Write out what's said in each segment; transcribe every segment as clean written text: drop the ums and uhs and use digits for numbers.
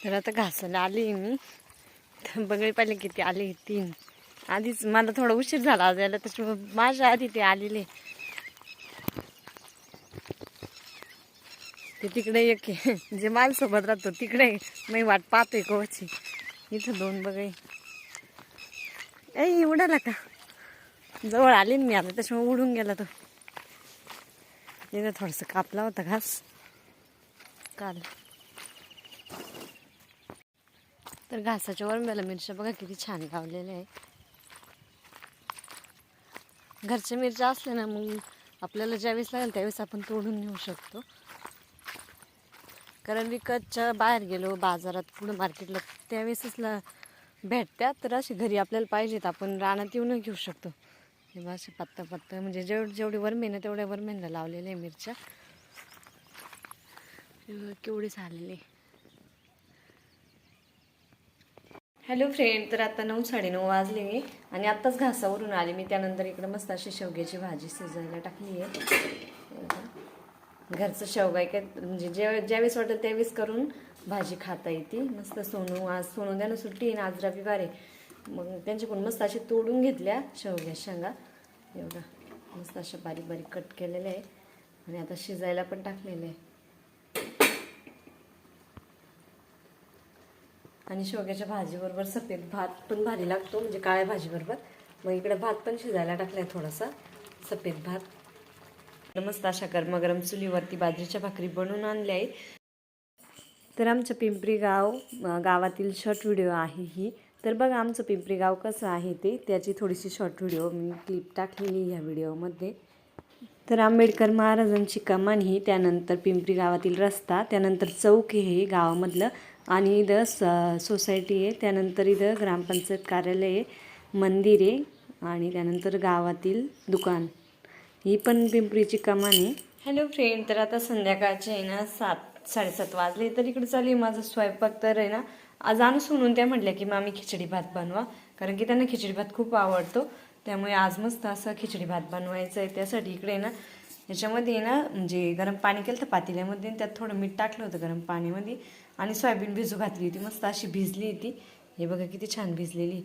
तर आता घासायला आली मी. तर बघाय पाहिले किती आले 3. आधीच मला थोडा उशीर झाला आज यायला, त्याच्यामुळे माझ्या आधी ते आलेले. ते तिकडे एक जे माझ्यासोबत राहतो तिकडे मी वाट पाहतोय कवची. इथं 2 बघाय. ए उडाला का? जवळ आली मी आता, त्याच्यामुळे उडून गेला तो. इथं थोडंसं कापला होता घास काल. तर घासाच्या वरंब्याला मिरच्या बघा किती छान लावलेल्या आहे. घरच्या मिरच्या असल्या ना मग आपल्याला ज्यावेळेस लागेल त्यावेळेस आपण तोडून नेऊ शकतो. कारण विकतच्या बाहेर गेलो बाजारात पुढं मार्केटला त्यावेळेसच भेटत्यात. तर अशी घरी आपल्याला पाहिजेत आपण रानात येऊन घेऊ शकतो. हे असे पत्ता पत्ता म्हणजे जेवढी वरमेन आहे तेवढ्या वरमेनला लावलेल्या आहे मिरच्या. केवढे झालेले. हॅलो फ्रेंड, तर आता 9 साडेनऊ वाजले मी आणि आत्ताच घासावरून आले मी. त्यानंतर इकडं मस्त अशी शेवग्याची भाजी शिजायला टाकली आहे. घरचं शेवगा काय म्हणजे ज्यावेळेस वाटेल त्यावेळेस करून भाजी खाता येते. मस्त आज सोनू द्यानं सुट्टी आहे ना, आज रविवार आहे. मग त्यांच्याकडून मस्त अशी तोडून घेतल्या शेवग्या शेंगा. एवढा मस्त अशा बारीक बारीक कट केलेल्या आहे आणि आता शिजायला पण टाकलेलं आहे. आणि शेवग्याच्या भाजीबरोबर सफेद भात पण भारी लागतो, म्हणजे काळ्या भाजीबरोबर. मग इकडे भात पण शिजायला टाकलाय थोडासा, सफेद भात. मस्त अशा गरमागरम चुलीवरती बाजरीच्या भाकरी बनवून आणल्या आहे. तर आमचं पिंपरी गावातील शॉर्ट व्हिडिओ आहे ही. तर बघा आमचं पिंपरी गाव कसं आहे ते, त्याची थोडीशी शॉर्ट व्हिडिओ मी क्लिप टाकलेली ह्या व्हिडिओमध्ये. तर आंबेडकर महाराजांची कमान ही, त्यानंतर पिंपरी गावातील रस्ता, त्यानंतर चौक हे गावामधलं, आणि इथं सोसायटी आहे, त्यानंतर इथं ग्रामपंचायत कार्यालय आहे, मंदिर आहे, आणि त्यानंतर गावातील दुकान. ही पण पिंपरीची कमान आहे. हॅलो फ्रेंड, तर आता संध्याकाळचे आहे ना 7-7:30 वाजले. तर इकडे चालू आहे माझा स्वयंपाक. तर आहे ना आज आणून त्या म्हटल्या की मामी खिचडी भात बनवा, कारण की त्यांना खिचडी भात खूप आवडतो. त्यामुळे आज मस्त असं खिचडी भात बनवायचं आहे. त्यासाठी इकडे ना याच्यामध्ये ना म्हणजे गरम पाणी केलं तर पातेल्यामध्ये, त्यात थोडं मीठ टाकलं होतं गरम पाणीमध्ये, आणि सोयाबीन भिजू घातली होती. मस्त अशी भिजली होती. हे बघा किती छान भिजलेली.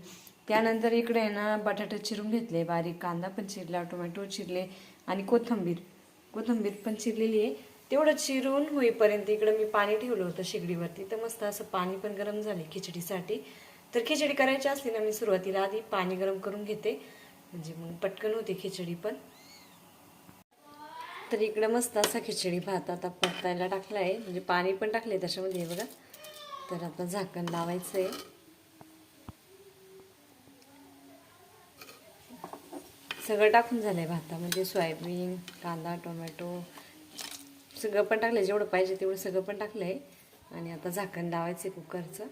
त्यानंतर इकडे ना बटाटे चिरून घेतले बारीक, कांदा पण चिरला, टोमॅटो चिरले, आणि कोथिंबीर पण चिरलेली आहे. तेवढं चिरून होईपर्यंत इकडं मी पाणी ठेवलं होतं शेगडीवरती. तर मस्त असं पाणी पण गरम झाले खिचडीसाठी. तर खिचडी करायची असली ना मी सुरुवातीला आधी पाणी गरम करून घेते, म्हणजे मग पटकन होते खिचडी पण. तर इकडं मस्त असा खिचडी भात आता परतायला टाकला आहे, म्हणजे पाणी पण टाकले त्याच्यामध्ये बघा. तर आता झाकण लावायचं आहे. सगळं टाकून झालं आहे भातामध्ये, सोयाबीन, कांदा, टोमॅटो सगळं पण टाकलं, जेवढं पाहिजे तेवढं सगळं पण टाकलं आहे. आणि आता झाकण लावायचं आहे कुकरचं.